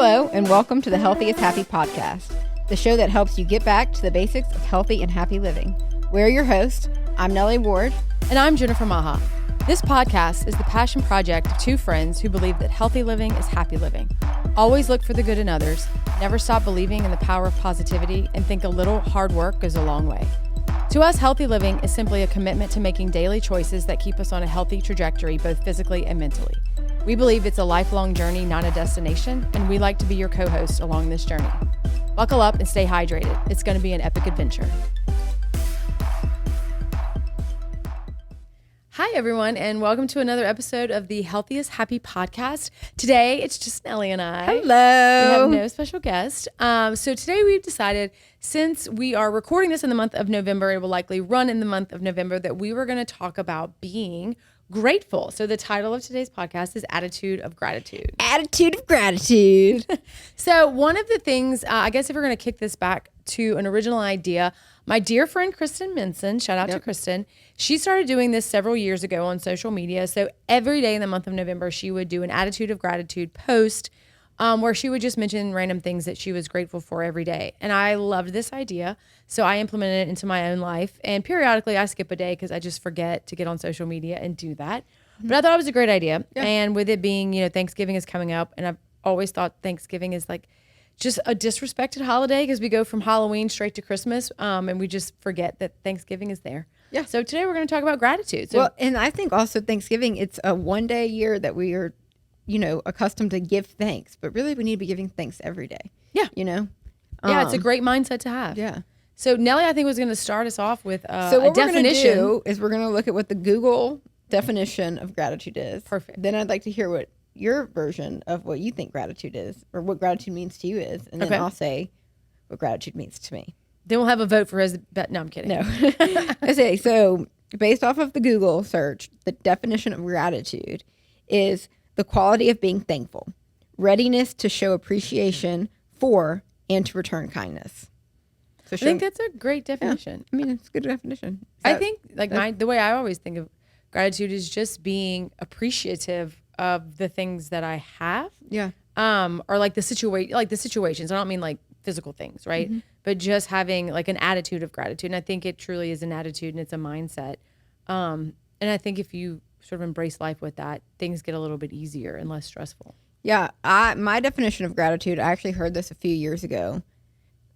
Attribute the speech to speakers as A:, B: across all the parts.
A: Hello, and welcome to the Healthy is Happy podcast, the show that helps you get back to the basics of healthy and happy living. We're your hosts. I'm Nellie Ward.
B: And I'm Jennifer Maha. This podcast is the passion project of two friends who believe that healthy living is happy living. Always look for the good in others, never stop believing in the power of positivity, and think a little hard work goes a long way. To us, healthy living is simply a commitment to making daily choices that keep us on a healthy trajectory, both physically and mentally. We believe it's a lifelong journey, not a destination, and we like to be your co-host along this journey. Buckle up and stay hydrated. It's going to be an epic adventure. Hi, everyone, and welcome to another episode of the Healthy is Happy podcast. Today, it's just Nellie and I.
A: Hello.
B: We have no special guest. So today we've decided, since we are recording this in the month of November, it will likely run in the month of November, that we were going to talk about being grateful. So the title of today's podcast is Attitude of Gratitude.
A: Attitude of gratitude.
B: So one of the things, I guess if we're going to kick this back to an original idea, my dear friend Kristen Minson, shout out to Kristen, she started doing this several years ago on social media. So every day in the month of November, she would do an Attitude of Gratitude post where she would just mention random things that she was grateful for every day. And I loved this idea. So I implemented it into my own life. And periodically I skip a day because I just forget to get on social media and do that. Mm-hmm. But I thought it was a great idea. Yeah. And with it being, Thanksgiving is coming up. And I've always thought Thanksgiving is like just a disrespected holiday because we go from Halloween straight to Christmas. And we just forget that Thanksgiving is there. Yeah. So today we're going to talk about gratitude. So,
A: well, and I think also Thanksgiving, it's a one day a year that we are accustomed to give thanks, but really we need to be giving thanks every day.
B: Yeah. Yeah, it's a great mindset to have.
A: Yeah.
B: So Nellie, I think, was going to start us off with
A: so what
B: a definition.
A: we're going to do is we're going to look at what the Google definition of gratitude is.
B: Perfect.
A: Then I'd like to hear what your version of what you think gratitude is, or what gratitude means to you is, and then I'll say what gratitude means to me.
B: Then we'll have a vote for his bet. No, I'm kidding.
A: No. Okay, so based off of the Google search, the definition of gratitude is the quality of being thankful, readiness to show appreciation for and to return kindness. So
B: I think that's a great definition.
A: Yeah, I mean, it's a good definition.
B: I think the way I always think of gratitude is just being appreciative of the things that I have.
A: Yeah.
B: Or like the situations. I don't mean like physical things, right? Mm-hmm. But just having like an attitude of gratitude. And I think it truly is an attitude and it's a mindset. And I think if you sort of embrace life with that, things get a little bit easier and less stressful.
A: Yeah. My definition of gratitude, I actually heard this a few years ago.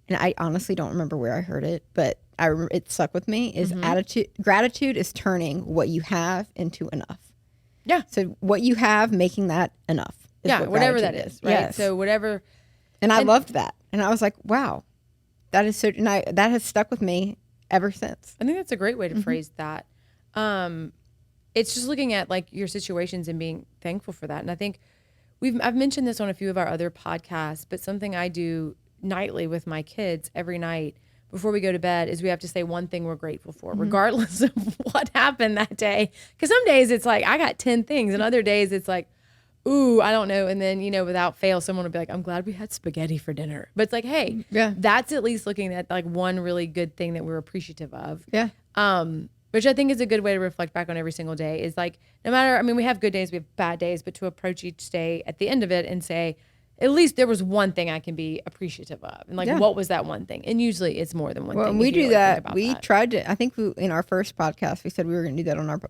A: And I honestly don't remember where I heard it, but it stuck with me, is gratitude is turning what you have into enough.
B: Yeah.
A: So what you have, making that enough.
B: Yeah, whatever that is, right?
A: Yes.
B: So whatever.
A: And I loved that. And I was like, wow, that is so, and that has stuck with me ever since.
B: I think that's a great way to phrase that. It's just looking at like your situations and being thankful for that. And I think I've mentioned this on a few of our other podcasts, but something I do nightly with my kids every night before we go to bed is we have to say one thing we're grateful for, regardless of what happened that day. Because some days it's like, I got 10 things. And other days it's like, ooh, I don't know. And then, without fail, someone will be like, I'm glad we had spaghetti for dinner. But it's like, hey, that's at least looking at like one really good thing that we're appreciative of.
A: Yeah.
B: Which I think is a good way to reflect back on every single day, is like, no matter, we have good days, we have bad days, but to approach each day at the end of it and say, at least there was one thing I can be appreciative of. And like, what was that one thing? And usually it's more than one thing.
A: Well, we do that. We tried to, I think in our first podcast, we said we were going to do that on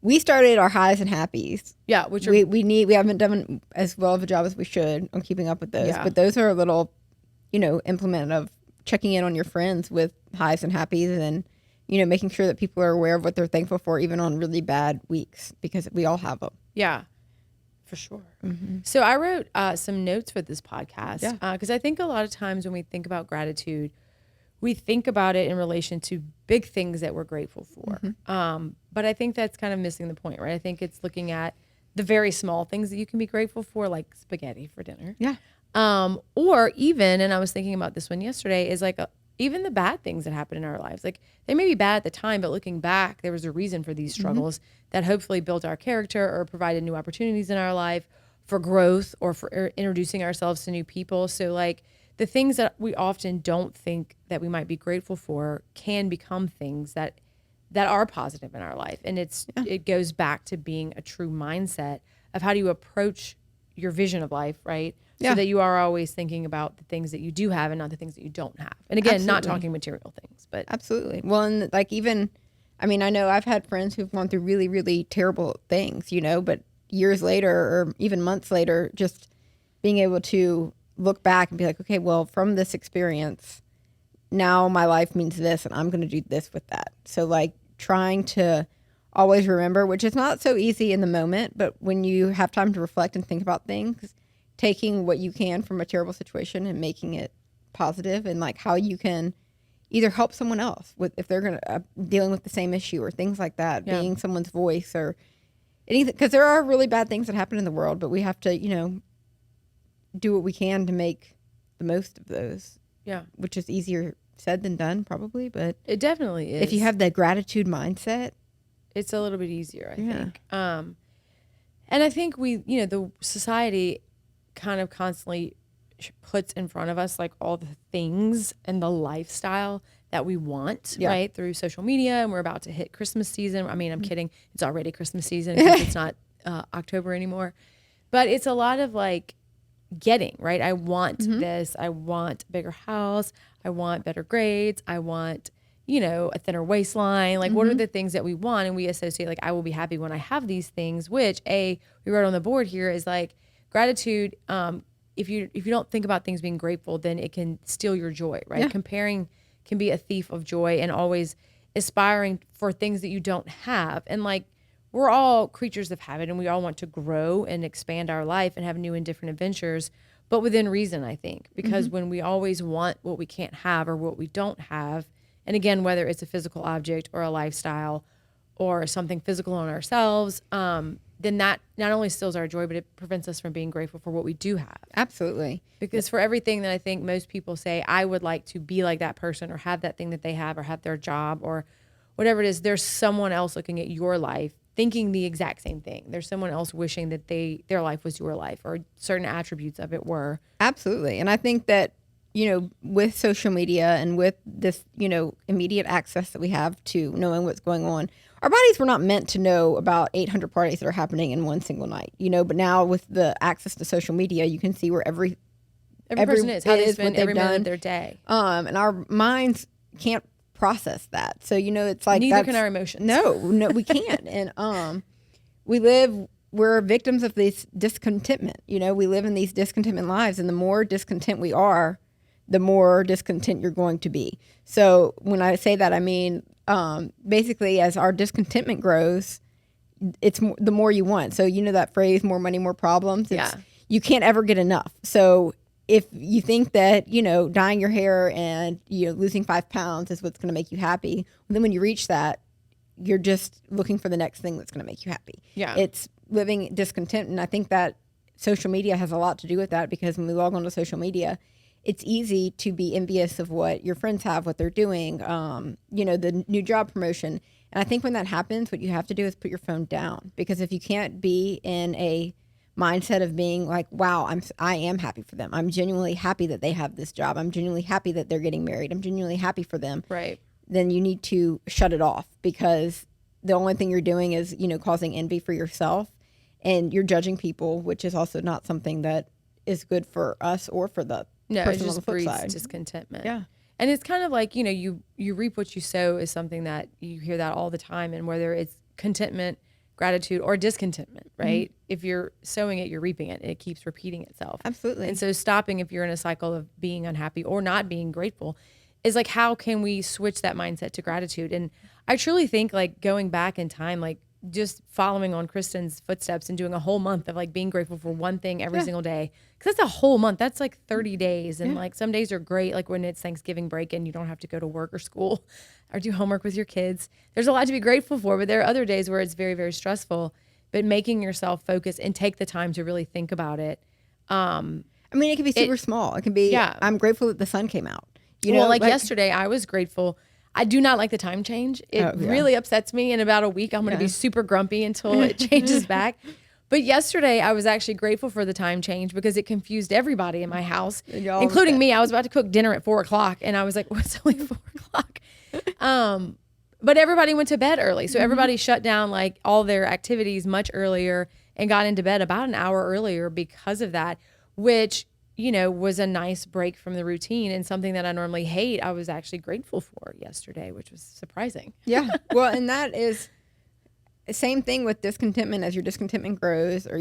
A: we started our highs and happies.
B: Yeah. Which
A: we haven't done as well of a job as we should on keeping up with those. Yeah. But those are a little, implement of checking in on your friends with highs and happies and, making sure that people are aware of what they're thankful for, even on really bad weeks, because we all have them.
B: Yeah. For sure. Mm-hmm. So I wrote some notes for this podcast because I think a lot of times when we think about gratitude, we think about it in relation to big things that we're grateful for. Mm-hmm. But I think that's kind of missing the point, right? I think it's looking at the very small things that you can be grateful for, like spaghetti for dinner.
A: Yeah.
B: Or even, and I was thinking about this one yesterday, is like even the bad things that happen in our lives. Like they may be bad at the time, but looking back, there was a reason for these struggles that hopefully built our character or provided new opportunities in our life for growth or for introducing ourselves to new people. So like the things that we often don't think that we might be grateful for can become things that are positive in our life. And it goes back to being a true mindset of how do you approach your vision of life, right? so that you are always thinking about the things that you do have and not the things that you don't have. And again, not talking material things, but
A: absolutely. Well, and like even, I mean, I know I've had friends who've gone through really, really terrible things, you know, but years later or even months later, just being able to look back and be like, okay, well, from this experience, now my life means this and I'm going to do this with that. So like trying to always remember, which is not so easy in the moment, but when you have time to reflect and think about things, taking what you can from a terrible situation and making it positive, and like how you can either help someone else with if they're going to dealing with the same issue or things like that, being someone's voice or anything, because there are really bad things that happen in the world, but we have to, you know, do what we can to make the most of those.
B: Yeah.
A: Which is easier said than done probably, but
B: it definitely is.
A: If you have the gratitude mindset,
B: it's a little bit easier, I think. And I think we, you know, the society kind of constantly puts in front of us like all the things and the lifestyle that we want, right? Through social media, and we're about to hit Christmas season. I mean, I'm kidding. It's already Christmas season because it's not October anymore. But it's a lot of like getting, right? I want this. I want a bigger house. I want better grades. I want, you know, a thinner waistline. Like, what are the things that we want? And we associate, like, I will be happy when I have these things, which we wrote on the board here is like gratitude. If you don't think about things being grateful, then it can steal your joy, right? Comparing can be a thief of joy, and always aspiring for things that you don't have. And like, we're all creatures of habit, and we all want to grow and expand our life and have new and different adventures, but within reason, I think, because when we always want what we can't have or what we don't have, and again, whether it's a physical object or a lifestyle or something physical on ourselves, then that not only steals our joy, but it prevents us from being grateful for what we do have.
A: Absolutely.
B: Because for everything that I think most people say, I would like to be like that person or have that thing that they have or have their job or whatever it is, there's someone else looking at your life thinking the exact same thing. There's someone else wishing that their life was your life or certain attributes of it were.
A: Absolutely. And I think that, you know, with social media and with this, you know, immediate access that we have to knowing what's going on, our bodies were not meant to know about 800 parties that are happening in one single night, you know, but now with the access to social media, you can see where every
B: person is, how they spend every minute of their day.
A: And our minds can't process that. So, you know, it's like
B: neither can our emotions.
A: No, we can't. And we're victims of this discontentment. You know, we live in these discontentment lives, and the more discontent we are, the more discontent you're going to be. So when I say that, I mean, basically as our discontentment grows, it's the more you want. So, you know, that phrase, more money, more problems. You can't ever get enough. So if you think that, you know, dyeing your hair and, you know, losing 5 pounds is what's going to make you happy, then when you reach that, you're just looking for the next thing that's going to make you happy.
B: Yeah.
A: It's living discontent. And I think that social media has a lot to do with that, because when we log on to social media, it's easy to be envious of what your friends have, what they're doing, you know, the new job promotion. And I think when that happens, what you have to do is put your phone down, because if you can't be in a mindset of being like, wow, I am happy for them. I'm genuinely happy that they have this job. I'm genuinely happy that they're getting married. I'm genuinely happy for them.
B: Right.
A: Then you need to shut it off, because the only thing you're doing is, you know, causing envy for yourself, and you're judging people, which is also not something that is good for us or for the person on the flip side.
B: Discontentment.
A: Yeah.
B: And it's kind of like, you know, you reap what you sow is something that you hear that all the time. And whether it's contentment, gratitude, or discontentment, right? If you're sowing it, you're reaping it. It keeps repeating itself.
A: Absolutely.
B: And so stopping, if you're in a cycle of being unhappy or not being grateful, is like, how can we switch that mindset to gratitude? And I truly think, like, going back in time, like just following on Kristen's footsteps and doing a whole month of like being grateful for one thing every single day. Cause that's a whole month. That's like 30 days. And like some days are great. Like when it's Thanksgiving break and you don't have to go to work or school or do homework with your kids. There's a lot to be grateful for, but there are other days where it's very, very stressful, but making yourself focus and take the time to really think about it.
A: I mean, it can be super small. It can be, I'm grateful that the sun came out. You know,
B: like yesterday, I was grateful. I do not like the time change. It really upsets me. In about a week, I'm going to be super grumpy until it changes back. But yesterday, I was actually grateful for the time change because it confused everybody in my house, including me. I was about to cook dinner at 4:00, and I was like, "What's only 4:00?" But everybody went to bed early, so everybody shut down like all their activities much earlier and got into bed about an hour earlier because of that, which was a nice break from the routine, and something that I normally hate, I was actually grateful for yesterday, which was surprising.
A: Yeah. Well, and that is the same thing with discontentment. As your discontentment grows, or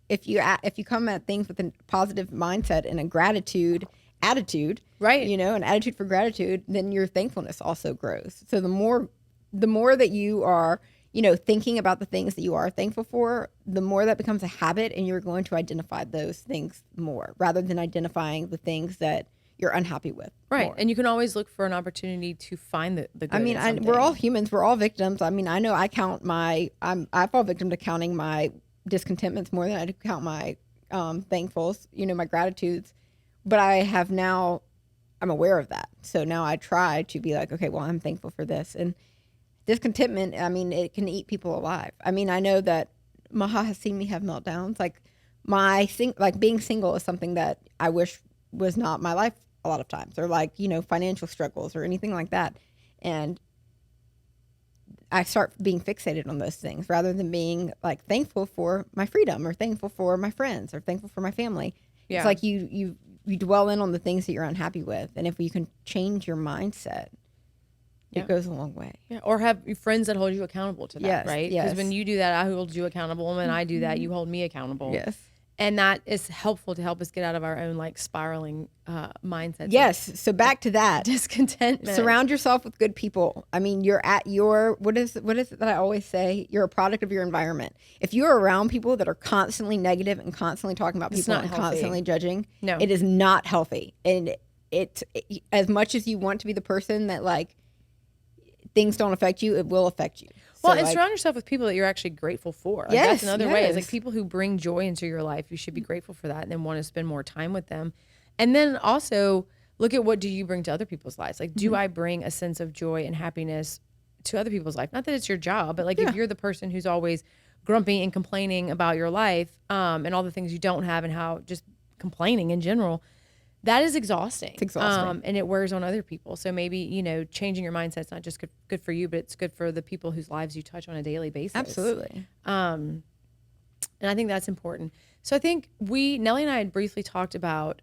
A: if you come at things with a positive mindset and a gratitude attitude,
B: right?
A: An attitude for gratitude, then your thankfulness also grows. So the more that you are, thinking about the things that you are thankful for, the more that becomes a habit, and you're going to identify those things more rather than identifying the things that you're unhappy with.
B: Right.
A: More.
B: And you can always look for an opportunity to find the good.
A: I mean, we're all humans. We're all victims. I mean, I know I fall victim to counting my discontentments more than I do count my thankfuls, my gratitudes. But I'm aware of that. So now I try to be like, okay, well, I'm thankful for this. And discontentment, I mean, it can eat people alive. I mean, I know that Maha has seen me have meltdowns. Like being single is something that I wish was not my life a lot of times, or financial struggles or anything like that. And I start being fixated on those things rather than being like thankful for my freedom, or thankful for my friends, or thankful for my family. Yeah. It's like you dwell in on the things that you're unhappy with. And if you can change your mindset, it goes a long way.
B: Yeah. Or have friends that hold you accountable to that,
A: yes,
B: right? Because when you do that, I hold you accountable. And when I do that, you hold me accountable.
A: Yes.
B: And that is helpful to help us get out of our own spiraling mindset.
A: Yes. So back to that.
B: Discontentment.
A: Surround yourself with good people. I mean, you're at what is it that I always say? You're a product of your environment. If you're around people that are constantly negative and constantly talking about people and constantly judging, no, it is not healthy. And it as much as you want to be the person that things don't affect you, it will affect you.
B: Well, and surround yourself with people that you're actually grateful for.
A: Yes,
B: that's another way. It's people who bring joy into your life. You should be grateful for that, and then want to spend more time with them. And then also look at, what do you bring to other people's lives? Do I bring a sense of joy and happiness to other people's life? Not that it's your job, but if you're the person who's always grumpy and complaining about your life, and all the things you don't have, and how just complaining in general, that is exhausting.
A: It's exhausting.
B: And it wears on other people. So maybe, changing your mindset's not just good for you, but it's good for the people whose lives you touch on a daily basis.
A: Absolutely.
B: And I think that's important. So I think Nellie and I had briefly talked about,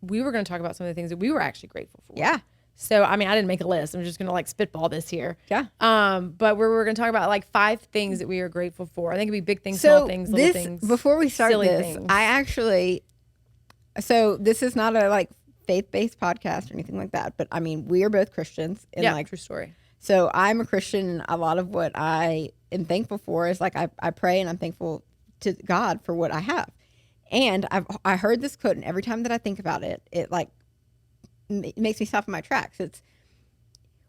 B: we were going to talk about some of the things that we were actually grateful for.
A: Yeah.
B: So, I mean, I didn't make a list. I'm just going to spitball this here.
A: Yeah.
B: But we're going to talk about 5 things that we are grateful for. I think it'd be big things, small things, little things.
A: Before we start
B: silly
A: this,
B: things.
A: So this is not a faith-based podcast or anything like that, but I mean, we are both Christians. And
B: true story.
A: So I'm a Christian, and a lot of what I am thankful for is I pray, and I'm thankful to God for what I have. And I heard this quote, and every time that I think about it, it makes me stop in my tracks. It's,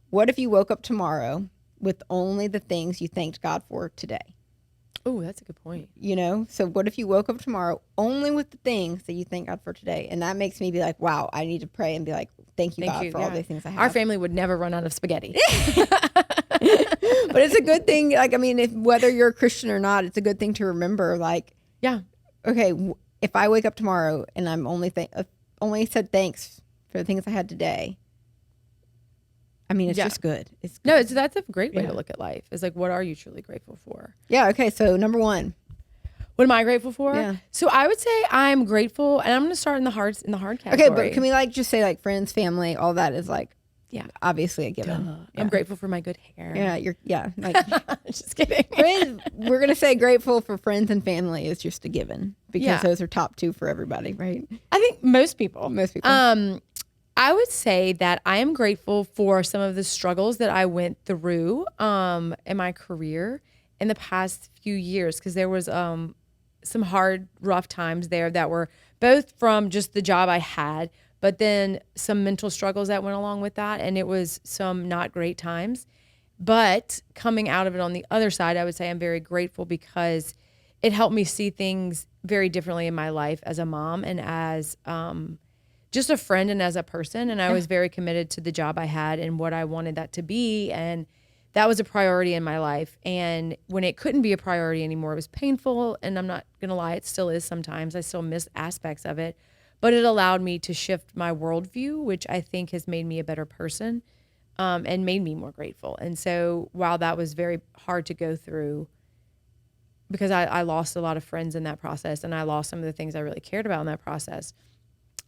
A: what if you woke up tomorrow with only the things you thanked God for today?
B: Oh, that's a good point.
A: So what if you woke up tomorrow only with the things that you thank God for today? And that makes me be like, wow, I need to pray and be like, thank you, God, for all these things I have.
B: Our family would never run out of spaghetti.
A: But it's a good thing. Whether you're a Christian or not, it's a good thing to remember. Okay, if I wake up tomorrow and I'm only said thanks for the things I had today, I mean, it's just good. It's good.
B: No, that's a great way to look at life. It's what are you truly grateful for?
A: Yeah. Okay. So number 1,
B: what am I grateful for?
A: Yeah.
B: So I would say I'm grateful, and I'm going to start in the hard category.
A: Okay, but can we just say friends, family, all that is obviously a given.
B: Yeah. I'm grateful for my good hair.
A: Yeah.
B: Just kidding.
A: Friends, we're gonna say grateful for friends and family is just a given, because those are top 2 for everybody, right?
B: I think most people. I would say that I am grateful for some of the struggles that I went through in my career in the past few years, because there was some hard, rough times there that were both from just the job I had, but then some mental struggles that went along with that, and it was some not great times. But coming out of it on the other side, I would say I'm very grateful, because it helped me see things very differently in my life as a mom and as just a friend and as a person. And I was very committed to the job I had and what I wanted that to be. And that was a priority in my life. And when it couldn't be a priority anymore, it was painful. And I'm not going to lie, it still is sometimes. I still miss aspects of it. But it allowed me to shift my worldview, which I think has made me a better person and made me more grateful. And so while that was very hard to go through, because I lost a lot of friends in that process, and I lost some of the things I really cared about in that process.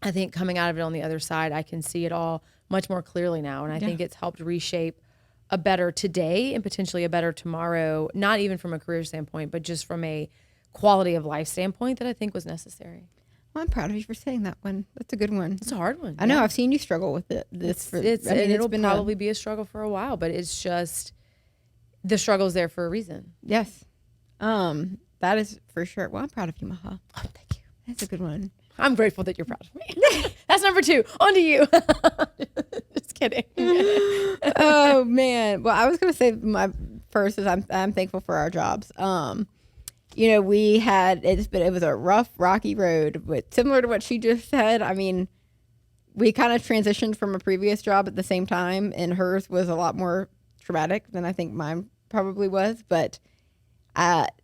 B: I think coming out of it on the other side, I can see it all much more clearly now. And I think it's helped reshape a better today and potentially a better tomorrow, not even from a career standpoint, but just from a quality of life standpoint that I think was necessary.
A: Well, I'm proud of you for saying that one. That's a good one.
B: It's a hard one.
A: I know. I've seen you struggle with it.
B: It'll probably be a struggle for a while, but it's just the struggle's there for a reason.
A: Yes. That is for sure. Well, I'm proud of you, Maha.
B: Oh, thank you.
A: That's a good one.
B: I'm grateful that you're proud of me. That's number 2. On to you. Just kidding.
A: Oh man. Well, I was going to say my first is I'm thankful for our jobs. You know, it was a rough, rocky road, but similar to what she just said. I mean, we kind of transitioned from a previous job at the same time, and hers was a lot more traumatic than I think mine probably was. But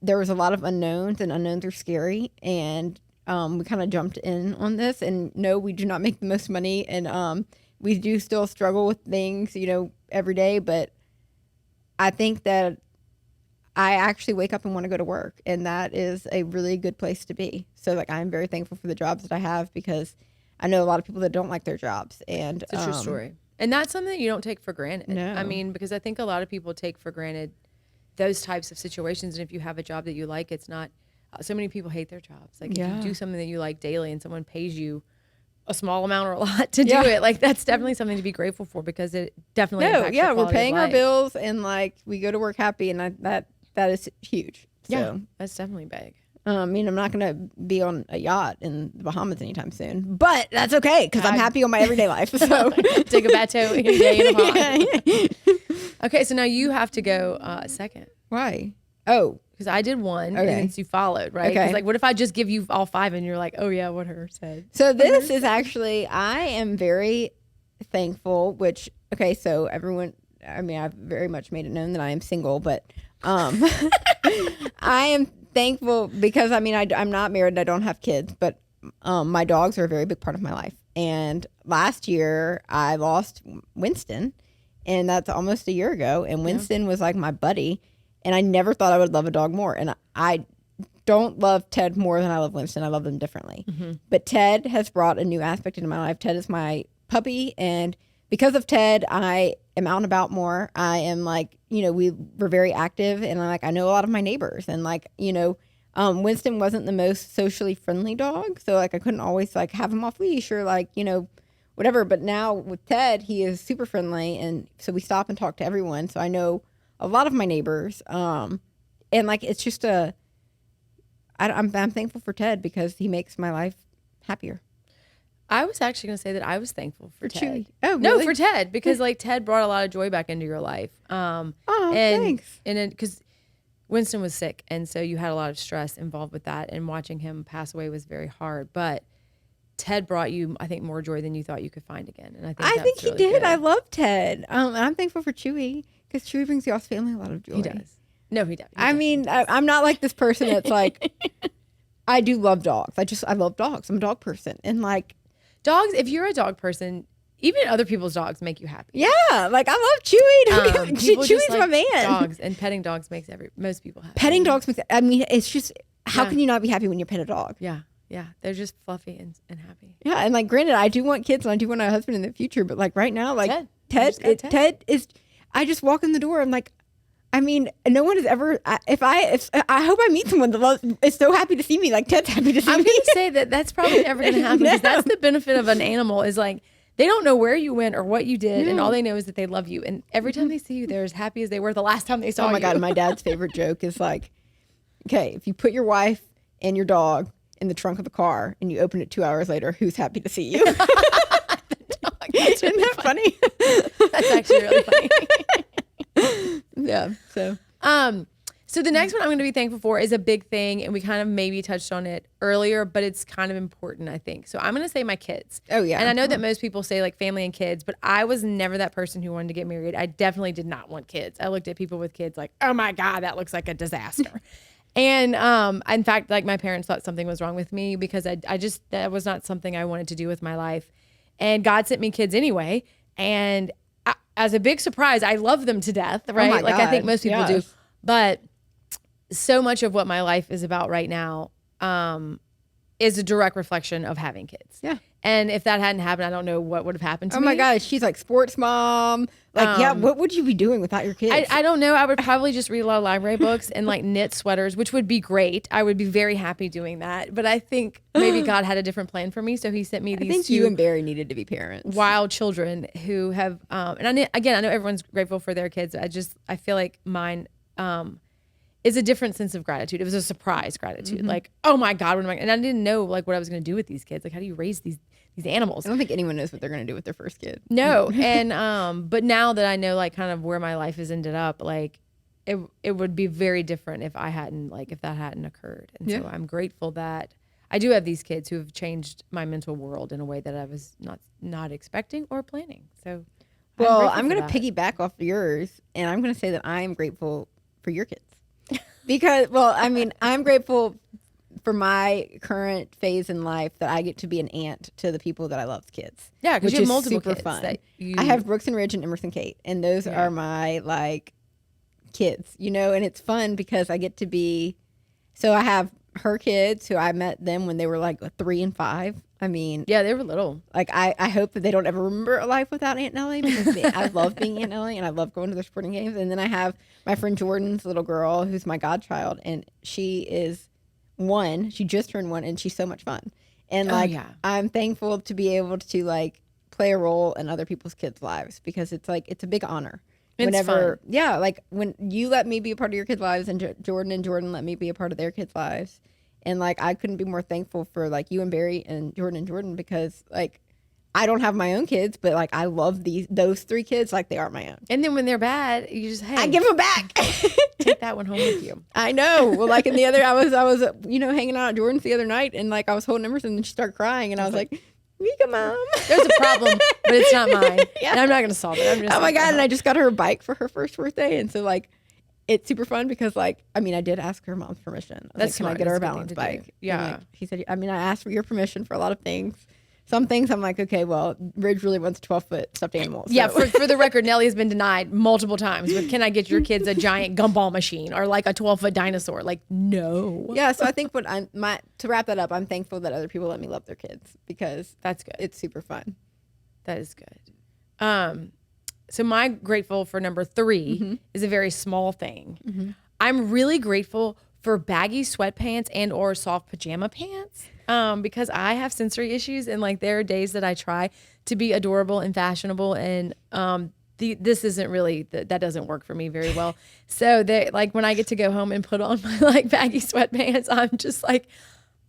A: there was a lot of unknowns, and unknowns are scary. And we kind of jumped in on this, and no, we do not make the most money, and we do still struggle with things, you know, every day. But I think that I actually wake up and want to go to work, and that is a really good place to be. So, like, I'm very thankful for the jobs that I have, because I know a lot of people that don't like their jobs, and
B: it's a true story. And that's something that you don't take for granted.
A: No.
B: I mean, because I think a lot of people take for granted those types of situations, and if you have a job that you like, it's not. So many people hate their jobs. Like, if you do something that you like daily and someone pays you a small amount or a lot to do it, like, that's definitely something to be grateful for, because it definitely impacts your quality
A: we're paying
B: of life.
A: our bills, and like we go to work happy, and that is huge. So,
B: that's definitely big.
A: I mean, I'm not going to be on a yacht in the Bahamas anytime soon, but that's okay, because I'm happy on my everyday life. So
B: take a bateau in a day in a pond. Okay, so now you have to go second.
A: Why? Oh.
B: Because I did one, and then you followed, right?
A: Okay.
B: Like, what if I just give you all 5 and you're like, oh yeah, what her said?
A: So this is actually, I am very thankful, so everyone, I mean, I've very much made it known that I am single, but I am thankful because, I mean, I'm not married and I don't have kids, but my dogs are a very big part of my life. And last year I lost Winston, and that's almost a year ago. And Winston was like my buddy. And I never thought I would love a dog more. And I don't love Ted more than I love Winston. I love them differently. Mm-hmm. But Ted has brought a new aspect into my life. Ted is my puppy. And because of Ted, I am out and about more. I am like, you know, we're very active. And I know a lot of my neighbors. And like, you know, Winston wasn't the most socially friendly dog. So like I couldn't always like have him off leash or like, you know, whatever. But now with Ted, he is super friendly. And so we stop and talk to everyone. So I know a lot of my neighbors, and like it's just I'm thankful for Ted because he makes my life happier.
B: I was actually going to say that I was thankful for Ted.
A: Chewy. Oh, really?
B: No, for Ted, because like Ted brought a lot of joy back into your life.
A: Thanks.
B: And because Winston was sick, and so you had a lot of stress involved with that, and watching him pass away was very hard. But Ted brought you, I think, more joy than you thought you could find again. And I think
A: he did. Good. I love Ted. I'm thankful for Chewy. Because Chewy brings the Oz family a lot of joy.
B: He does. No, he does.
A: I mean, I'm not like this person that's like, I do love dogs. I love dogs. I'm a dog person. And like.
B: Dogs, if you're a dog person, even other people's dogs make you happy.
A: Yeah. Like I love Chewy. Chewy's my man.
B: Dogs, and petting dogs makes most people happy.
A: Petting dogs makes, I mean, it's just, how can you not be happy when you pet a dog?
B: Yeah. Yeah. They're just fluffy and happy.
A: Yeah. And like, granted, I do want kids and I do want a husband in the future, but like right now, like Ted is, I just walk in the door. I'm like, I mean, no one has ever. I hope I meet someone that is so happy to see me. Like Ted's happy to see me.
B: I'm going to say that's probably never going to happen because that's the benefit of an animal is like they don't know where you went or what you did, and all they know is that they love you. And every time they see you, they're as happy as they were the last time they saw you.
A: Oh my God! My dad's favorite joke is like, okay, if you put your wife and your dog in the trunk of the car and you open it 2 hours later, who's happy to see you? Isn't that funny?
B: That's actually really funny.
A: Yeah. So
B: the next one I'm going to be thankful for is a big thing, and we kind of maybe touched on it earlier, but it's kind of important, I think. So I'm going to say my kids.
A: Oh yeah.
B: And I know that most people say like family and kids, but I was never that person who wanted to get married. I definitely did not want kids. I looked at people with kids like, oh my God, that looks like a disaster. And in fact, like my parents thought something was wrong with me because I just that was not something I wanted to do with my life. And God sent me kids anyway. And as a big surprise, I love them to death, right?
A: Oh my God.
B: I think most people do. But so much of what my life is about right now is a direct reflection of having kids.
A: Yeah.
B: And if that hadn't happened, I don't know what would have happened to me.
A: Oh my God, she's like sports mom. Like, what would you be doing without your kids?
B: I don't know. I would probably just read a lot of library books and like knit sweaters, which would be great. I would be very happy doing that. But I think maybe God had a different plan for me. So he sent me these
A: I think you and Barry needed to be parents.
B: Wild children who have, and I know everyone's grateful for their kids. I feel like mine is a different sense of gratitude. It was a surprise gratitude. Like, oh my God, what am I? And I didn't know like what I was going to do with these kids. Like, how do you raise these animals?
A: I don't think anyone knows what they're going to do with their first kid.
B: No. And, but now that I know like kind of where my life has ended up, like it would be very different if that hadn't occurred. And so I'm grateful that I do have these kids who have changed my mental world in a way that I was not expecting or planning. So,
A: well, I'm going to piggyback off yours, and I'm going to say that I am grateful for your kids. Because, well, I mean, I'm grateful for my current phase in life that I get to be an aunt to the people that I love's kids.
B: Yeah, because you have multiple
A: super
B: kids.
A: Fun. I have Brooks and Ridge and Emerson Kate, and those are my like kids, and it's fun because I get to be. So I have her kids who I met them when they were like 3 and 5. I mean,
B: yeah, they were little.
A: Like I hope that they don't ever remember a life without Aunt Nellie, because I love being Aunt Nellie and I love going to their sporting games. And then I have my friend Jordan's little girl who's my godchild, and she is 1. She just turned 1, and she's so much fun. And I'm thankful to be able to like play a role in other people's kids' lives, because it's a big honor. Whenever, yeah, like when you let me be a part of your kids' lives, and Jordan let me be a part of their kids' lives. And like, I couldn't be more thankful for like you and Barry and Jordan, because like, I don't have my own kids, but like, I love those 3 kids like they are my own.
B: And then when they're bad, you just, hey,
A: I give them back.
B: Take that one home with you.
A: I know. Well, like in the other, I was hanging out at Jordan's the other night, and like I was holding Emerson, and she started crying, and I was like, Mika, Mom.
B: There's a problem, but it's not mine. Yeah. And I'm not going to solve it. I'm just
A: oh my God. And I just got her a bike for her first birthday. And so like, it's super fun because like, I mean, I did ask her mom's permission.
B: That's
A: like, can I get her a balance bike?
B: Yeah.
A: Like, he said, I mean, I asked for your permission for a lot of things. Some things I'm like, okay, well, Ridge really wants a 12-foot stuffed animal. So.
B: Yeah, for the record, Nellie has been denied multiple times with, can I get your kids a giant gumball machine or like a 12-foot dinosaur? Like, no.
A: Yeah, so I think to wrap that up, I'm thankful that other people let me love their kids, because
B: that's good.
A: It's super fun.
B: That is good. So my grateful for number 3 is a very small thing. I'm really grateful for baggy sweatpants and or soft pajama pants, because I have sensory issues, and like there are days that I try to be adorable and fashionable, and this isn't really that doesn't work for me very well. So they like when I get to go home and put on my like baggy sweatpants, I'm just like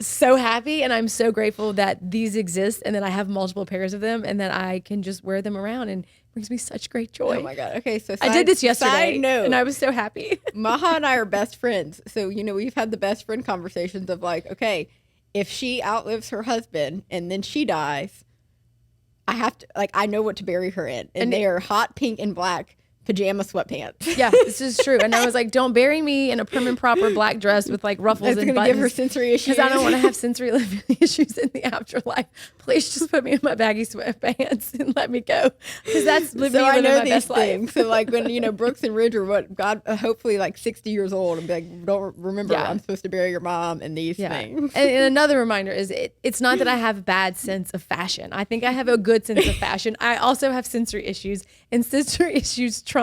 B: so happy, and I'm so grateful that these exist and that I have multiple pairs of them and that I can just wear them around, and it brings me such great joy.
A: Oh my God. Okay, so
B: I did this yesterday,
A: side note,
B: and I was so happy.
A: Maha and I are best friends. So, we've had the best friend conversations of like, okay, if she outlives her husband and then she dies, I have to, like, I know what to bury her in. And they are hot pink and black pajama sweatpants.
B: Yeah, this is true. And I was like, don't bury me in a prim and proper black dress with like ruffles and buttons. It's going to
A: give her sensory issues.
B: Because I don't want to have sensory issues in the afterlife. Please just put me in my baggy sweatpants and let me go. Because that's living my best life.
A: So like when, Brooks and Ridge are hopefully like 60 years old, and be like, don't remember I'm supposed to bury your mom in these things.
B: And another reminder is it's not that I have a bad sense of fashion. I think I have a good sense of fashion. I also have sensory issues, and sensory issues trump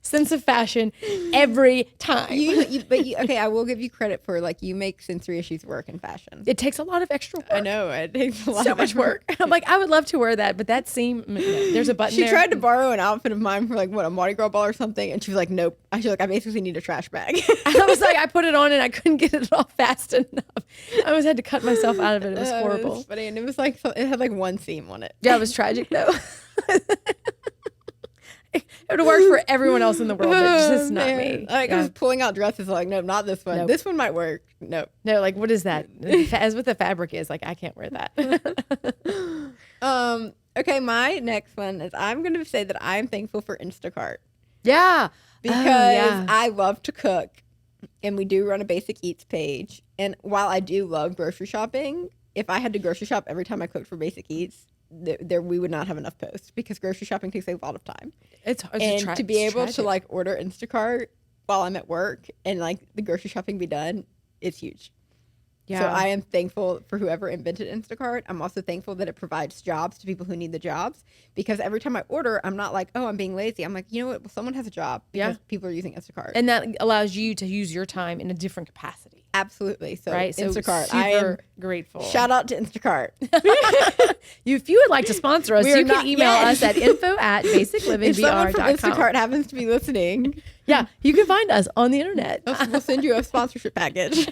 B: sense of fashion every time.
A: Okay, I will give you credit for like you make sensory issues work in fashion.
B: It takes a lot of extra work.
A: I know it takes a lot
B: so much work. I'm like, I would love to wear that, but that seam, there's a button.
A: She tried to borrow an outfit of mine for like a Mardi Gras ball or something, and she was like, nope. I basically need a trash bag.
B: I was like, I put it on and I couldn't get it off fast enough. I always had to cut myself out of it. It was horrible.
A: It was funny, and it was like it had like one seam on it.
B: Yeah, it was tragic though. It would have worked for everyone else in the world, but just not me.
A: Like I was pulling out dresses, like, nope, not this one. Nope. This one might work. Nope.
B: No, like what is that? As what the fabric is, like I can't wear that.
A: Okay, my next one is I'm going to say that I'm thankful for Instacart.
B: Yeah,
A: because I love to cook, and we do run a Basic Eats page. And while I do love grocery shopping, if I had to grocery shop every time I cooked for Basic Eats, we would not have enough posts, because grocery shopping takes a lot of time.
B: It's
A: to be able to like order Instacart while I'm at work and like the grocery shopping be done, it's huge.
B: Yeah.
A: So I am thankful for whoever invented Instacart. I'm also thankful that it provides jobs to people who need the jobs, because every time I order, I'm not like, oh, I'm being lazy. I'm like, you know what? Well, someone has a job because people are using Instacart.
B: And that allows you to use your time in a different capacity.
A: Absolutely. So,
B: right?
A: Instacart.
B: So I am grateful.
A: Shout out to Instacart.
B: If you would like to sponsor us, you can email us at info@basiclivingbr.com.
A: If someone from Instacart happens to be listening,
B: yeah, you can find us on the internet.
A: We'll send you a sponsorship package.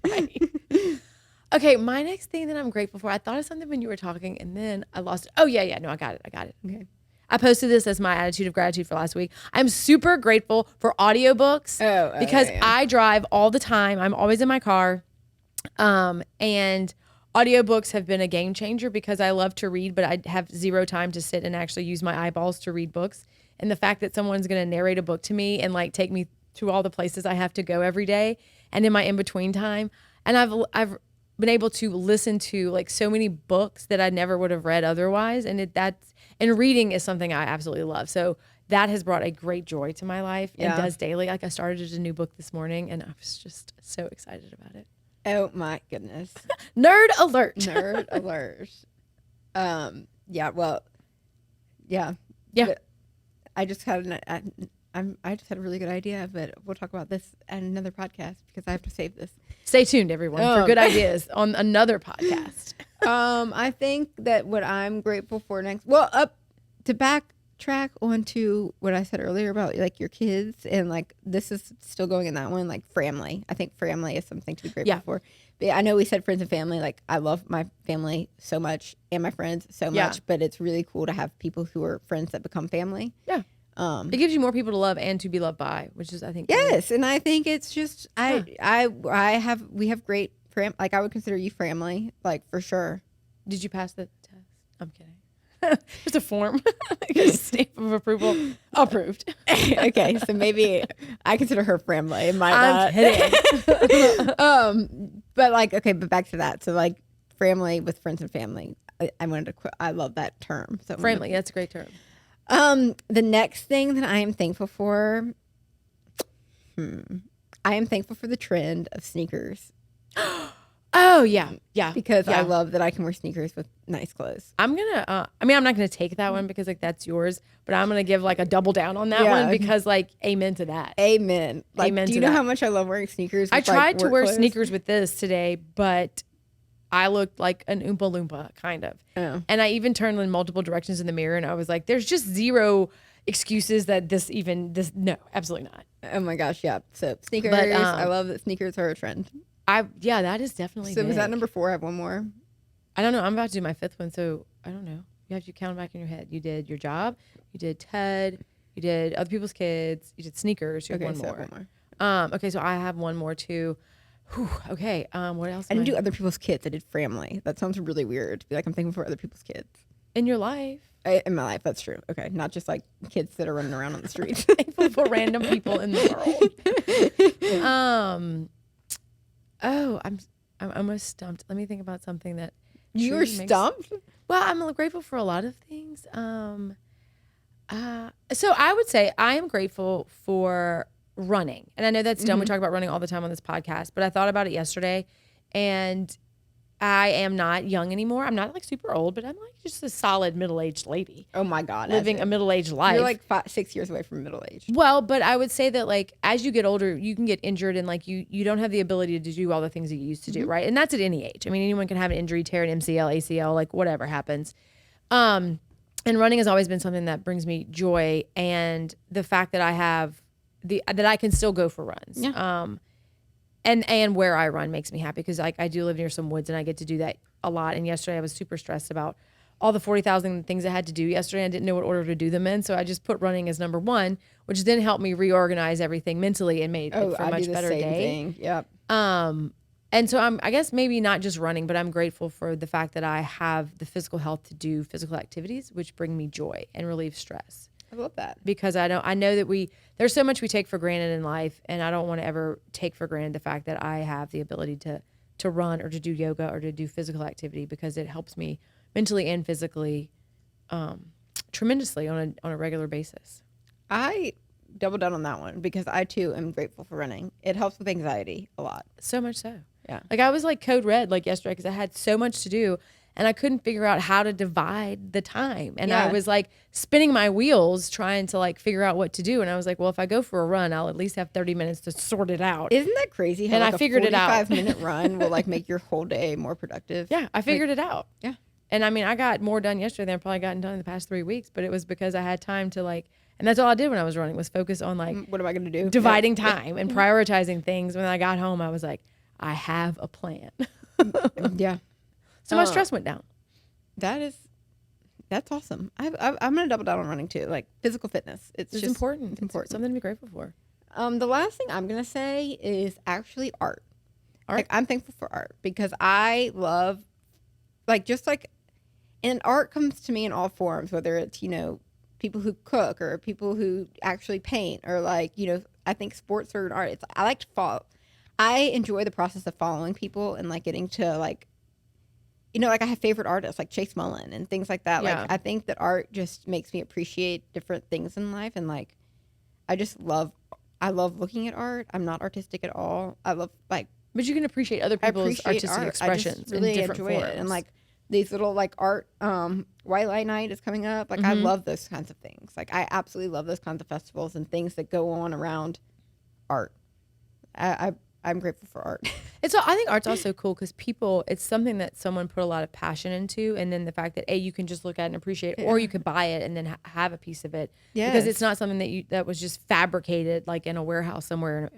B: Right. Okay, my next thing that I'm grateful for, I thought of something when you were talking and then I lost it. Oh, yeah. No, I got it.
A: Okay.
B: I posted this as my attitude of gratitude for last week. I'm super grateful for audiobooks because I drive all the time. I'm always in my car. And audiobooks have been a game changer because I love to read, but I have zero time to sit and actually use my eyeballs to read books. And the fact that someone's going to narrate a book to me and like take me to all the places I have to go every day and in my in-between time. And I've been able to listen to like so many books that I never would have read otherwise. And and reading is something I absolutely love. So that has brought a great joy to my life and does daily. Like I started a new book this morning and I was just so excited about it.
A: Oh my goodness.
B: Nerd alert.
A: Nerd alert. Yeah, well, yeah.
B: Yeah.
A: I just had I just had a really good idea, but we'll talk about this at another podcast because I have to save this.
B: Stay tuned, everyone, for good ideas on another podcast.
A: I think that what I'm grateful for next, to backtrack onto what I said earlier about like your kids and like this is still going in that one, like family. I think family is something to be grateful for. But I know we said friends and family. Like I love my family so much and my friends so much, but it's really cool to have people who are friends that become family.
B: Yeah. It gives you more people to love and to be loved by, which is, I think.
A: Yes. And I think it's just, we have great, like I would consider you family, like for sure.
B: Did you pass the test? I'm kidding. Just a form. A stamp of approval. Approved.
A: Okay. So maybe I consider her family.
B: I'm kidding.
A: But like, okay, but back to that. So like family with friends and family. I wanted to quit. I love that term. So
B: family. That's a great term.
A: The next thing that I am thankful for, I am thankful for the trend of sneakers.
B: Oh yeah.
A: Because I love that I can wear sneakers with nice clothes.
B: I'm gonna, I'm not gonna take that one because like that's yours, but I'm gonna give like a double down on that one because like amen to that.
A: Amen. Like,
B: amen.
A: Do you know how much I love wearing sneakers?
B: I tried to wear sneakers with this today, but I looked like an Oompa Loompa, kind of.
A: Oh.
B: And I even turned in multiple directions in the mirror and I was like, there's just zero excuses that no, absolutely not.
A: Oh my gosh, yeah. So sneakers, I love that sneakers are a trend.
B: That is definitely
A: So
B: big.
A: was that number 4? I have one more.
B: I don't know. I'm about to do my 5th one, so I don't know. You have to count back in your head. You did your job, you did TED, you did other people's kids, you did sneakers, you have one more. Okay, so I have one more too. Whew, okay, what else?
A: I didn't do other people's kids. I did family. That sounds really weird to be like, I'm thankful for other people's kids.
B: In your life?
A: In my life, that's true. Okay, not just like kids that are running around on the streets.
B: Thankful for random people in the world. Oh, I'm almost stumped. Let me think about something that
A: you were stumped.
B: Well, I'm grateful for a lot of things. So I would say I am grateful for running, and I know that's dumb. We talk about running all the time on this podcast, but I thought about it yesterday, and I am not young anymore. I'm not like super old, but I'm like just a solid middle-aged lady.
A: Oh my God.
B: Living a middle-aged life.
A: You're like 6 years away from middle age.
B: Well, but I would say that like as you get older, you can get injured and like you don't have the ability to do all the things that you used to do, right? And that's at any age. I mean, anyone can have an injury, tear an MCL, ACL, like whatever happens. And running has always been something that brings me joy, and the fact that I have that I can still go for runs.
A: Yeah.
B: And where I run makes me happy because like I do live near some woods and I get to do that a lot. And yesterday I was super stressed about all the 40,000 things I had to do yesterday. I didn't know what order to do them in. So I just put running as number 1, which then helped me reorganize everything mentally and made it for a much better day.
A: Yep.
B: And so I guess maybe not just running, but I'm grateful for the fact that I have the physical health to do physical activities, which bring me joy and relieve stress.
A: I love that.
B: Because I know that there's so much we take for granted in life, and I don't want to ever take for granted the fact that I have the ability to run or to do yoga or to do physical activity, because it helps me mentally and physically tremendously on a regular basis.
A: I double down on that one because I too am grateful for running. It helps with anxiety a lot.
B: So much so.
A: Yeah.
B: Like I was like code red like yesterday because I had so much to do and I couldn't figure out how to divide the time. And I was like spinning my wheels trying to like figure out what to do. And I was like, well, if I go for a run, I'll at least have 30 minutes to sort it out.
A: Isn't that crazy? How
B: and
A: like
B: I figured it out.
A: A 45-minute run will like make your whole day more productive.
B: Yeah, I figured it out.
A: Yeah.
B: And I mean, I got more done yesterday than I've probably gotten done in the past 3 weeks, but it was because I had time to like, and that's all I did when I was running was focus on like,
A: what am I going to do?
B: Dividing time and prioritizing things. When I got home, I was like, I have a plan.
A: Yeah.
B: So my stress went down.
A: That's awesome. I'm going to double down on running too. Like physical fitness. It's just
B: important.
A: It's important.
B: It's something to be grateful for.
A: The last thing I'm going to say is actually art. Like I'm thankful for art because I love and art comes to me in all forms, whether it's, people who cook or people who actually paint or like, I think sports are an art. I like to follow. I enjoy the process of following people and like getting to like, like I have favorite artists like Chase Mullen and things like that.
B: Yeah.
A: Like I think that art just makes me appreciate different things in life. And like, I love looking at art. I'm not artistic at all. I love like,
B: but you can appreciate other people's artistic expressions. I just
A: really
B: in different
A: enjoy
B: forms.
A: it. And like these little like art, White Light Night is coming up. Like I love those kinds of things. Like I absolutely love those kinds of festivals and things that go on around art. I'm grateful for art.
B: I think art's also cool because it's something that someone put a lot of passion into, and then the fact that you can just look at it and appreciate it, or you could buy it and then have a piece of it. Yeah, because it's not something that was just fabricated like in a warehouse somewhere.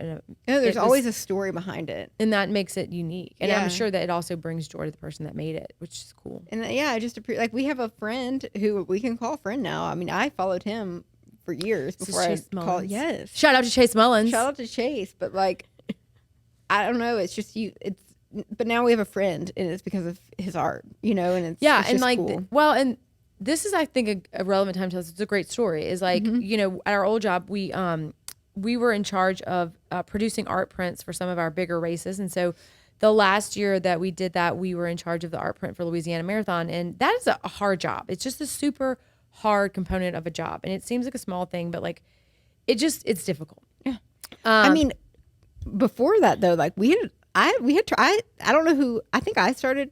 A: There's always a story behind it,
B: and that makes it unique. And I'm sure that it also brings joy to the person that made it, which is cool.
A: And I just like we have a friend who we can call a friend now. I mean, I followed him for years before I called. Yes,
B: shout out to Chase Mullins.
A: Shout out to Chase, but like. I don't know. It's just but now we have a friend, and it's because of his art, and it's
B: and
A: just
B: like,
A: cool.
B: And this is, I think, a relevant time to tell us. It's a great story. Is like, at our old job, we were in charge of producing art prints for some of our bigger races, and so the last year that we did that, we were in charge of the art print for Louisiana Marathon, and that is a hard job. It's just a super hard component of a job, and it seems like a small thing, but like, it's difficult.
A: Yeah, I mean. Before that though, like I don't know who, I think I started.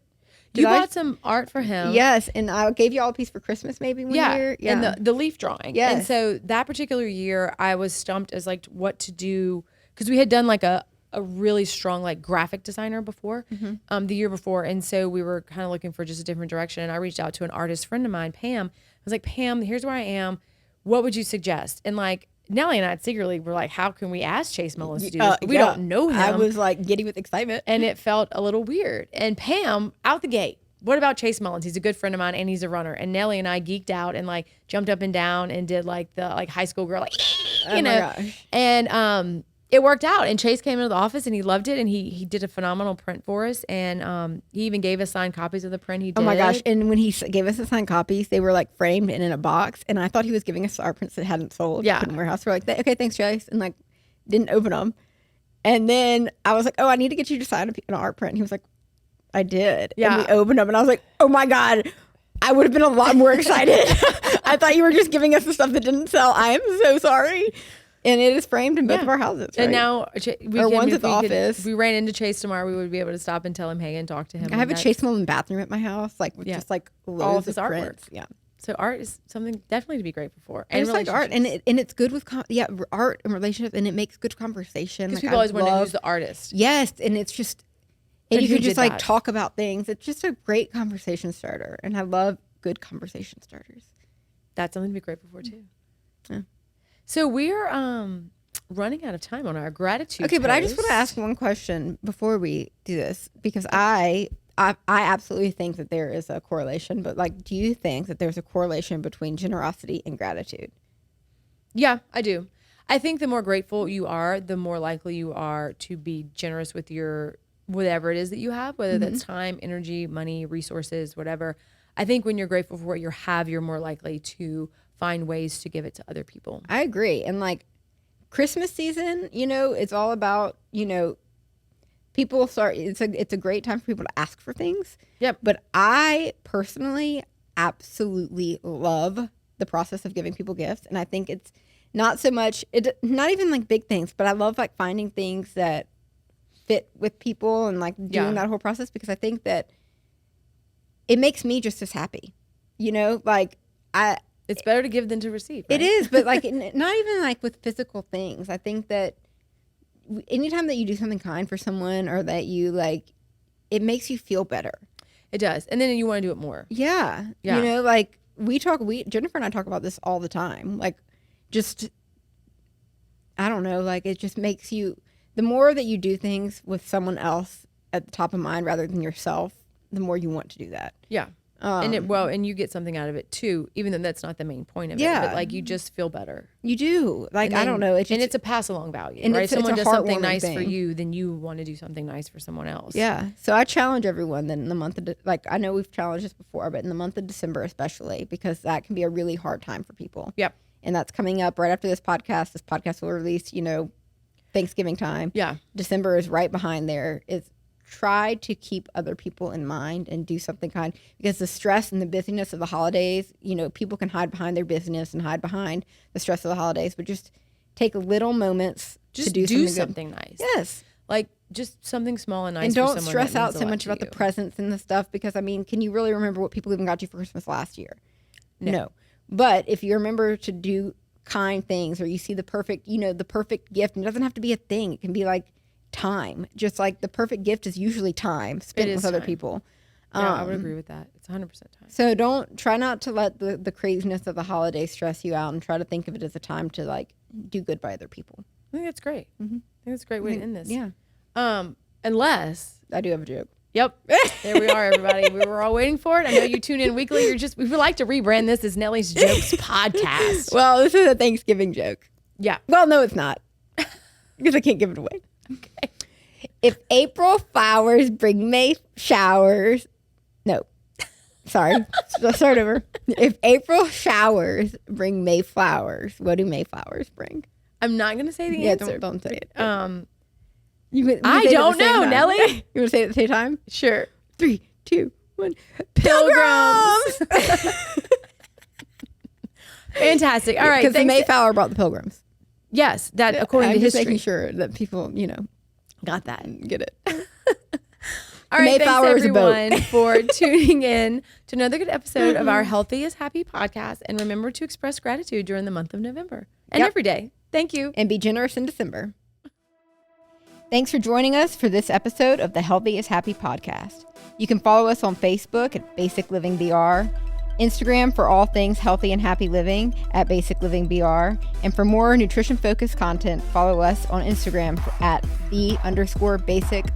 B: You bought some art for him.
A: Yes. And I gave you all a piece for Christmas maybe one year.
B: Yeah. And the leaf drawing.
A: Yes.
B: And so that particular year I was stumped as like what to do. Cause we had done like a really strong like graphic designer before, the year before. And so we were kind of looking for just a different direction. And I reached out to an artist friend of mine, Pam. I was like, Pam, here's where I am. What would you suggest? And like, Nellie and I secretly were like, how can we ask Chase Mullins to do this? We don't know him.
A: I was like giddy with excitement.
B: And it felt a little weird. And Pam, out the gate, what about Chase Mullins? He's a good friend of mine and he's a runner. And Nellie and I geeked out and like jumped up and down and did like the like high school girl, like,
A: oh my gosh.
B: And it worked out. And Chase came into the office and he loved it. And he did a phenomenal print for us. And he even gave us signed copies of the print he did.
A: Oh my gosh. And when he gave us the signed copies, they were like framed and in a box. And I thought he was giving us our prints that hadn't sold.
B: Yeah.
A: In the warehouse. We're like, okay, thanks, Chase. And like, didn't open them. And then I was like, oh, I need to get you to sign an art print. And he was like, I did.
B: Yeah.
A: And we opened them and I was like, oh my God, I would have been a lot more excited. I thought you were just giving us the stuff that didn't sell. I am so sorry. And it is framed in both of our houses. Right?
B: And now
A: one's at the office.
B: If we ran into Chase tomorrow, we would be able to stop and tell him hey and talk to him.
A: I have a Chase Mullen bathroom at my house, like with just like loads
B: all of his artwork.
A: Prints. Yeah.
B: So art is something definitely to be grateful for.
A: And like art, and it's good with art and relationships, and it makes good conversation.
B: Because
A: like,
B: people always wonder who's the artist.
A: Yes, and it's just, and you can just like talk about things. It's just a great conversation starter, and I love good conversation starters.
B: That's something to be grateful for too.
A: Yeah.
B: So we're running out of time on our gratitude.
A: Okay, but I just want to ask one question before we do this, because I absolutely think that there is a correlation, but like, do you think that there's a correlation between generosity and gratitude?
B: Yeah, I do. I think the more grateful you are, the more likely you are to be generous with your whatever it is that you have, whether that's time, energy, money, resources, whatever. I think when you're grateful for what you have, you're more likely to find ways to give it to other people.
A: I agree. And like Christmas season, it's all about, people start, it's a great time for people to ask for things.
B: Yep.
A: But I personally absolutely love the process of giving people gifts. And I think it's not so much, not even like big things, but I love like finding things that fit with people and like doing that whole process, because I think that it makes me just as happy, you know, like
B: it's better to give than to receive. Right?
A: It is, but like not even like with physical things. I think that anytime that you do something kind for someone, or that you like, it makes you feel better.
B: It does. And then you want to do it more.
A: Yeah. You know, like Jennifer and I talk about this all the time. Like, just, I don't know, like it just makes you, the more that you do things with someone else at the top of mind rather than yourself, the more you want to do that.
B: Yeah. And you get something out of it too, even though that's not the main point of it. But like, you just feel better.
A: You do. Like, then, I don't know.
B: It's a pass along value, and right? Someone does something nice for you, then you want to do something nice for someone else.
A: Yeah. So I challenge everyone then in the month of, like, I know we've challenged this before, but in the month of December especially, because that can be a really hard time for people.
B: Yep.
A: And that's coming up right after this podcast. This podcast will release, you know, Thanksgiving time.
B: Yeah.
A: December is right behind there. It's try to keep other people in mind and do something kind, because the stress and the busyness of the holidays, you know, people can hide behind their business and hide behind the stress of the holidays, but just take little moments
B: just
A: to
B: do something nice.
A: Yes.
B: Like just something small and nice.
A: And
B: don't
A: for stress out so much about the presents and the stuff, because I mean, can you really remember what people even got you for Christmas last year? No. But if you remember to do kind things, or you see the perfect gift, and it doesn't have to be a thing. It can be like time. Just like the perfect gift is usually time spent with other people.
B: Yeah, I would agree with that. It's 100% time.
A: So try not to let the craziness of the holiday stress you out, and try to think of it as a time to like do good by other people.
B: I think that's great. Mm-hmm. I think that's a great way to end this.
A: Yeah.
B: Unless
A: I do have a joke.
B: Yep. There we are, everybody. We were all waiting for it. I know you tune in weekly. We would like to rebrand this as Nellie's Jokes Podcast.
A: Well, this is a Thanksgiving joke.
B: Yeah.
A: Well, no, it's not. Because I can't give it away.
B: Okay.
A: If April flowers bring May showers. No. Sorry. Start over. If April showers bring May flowers, what do May flowers bring?
B: I'm not going to say the answer.
A: Don't say it.
B: I don't know, Nellie.
A: You want to say it at the same time?
B: Sure.
A: 3, 2, 1.
B: Pilgrims. Fantastic. All right.
A: Because the Mayflower brought the Pilgrims.
B: Yes, that according to history.
A: I'm just making sure that people,
B: got that.
A: Get it.
B: All right, thanks everyone for tuning in to another good episode of our Healthy is Happy podcast. And remember to express gratitude during the month of November and every day. Thank you.
A: And be generous in December. Thanks for joining us for this episode of the Healthy is Happy podcast. You can follow us on Facebook at Basic Living BR, Instagram for all things healthy and happy living at Basic Living BR, and for more nutrition focused content, follow us on Instagram at _basic_eats.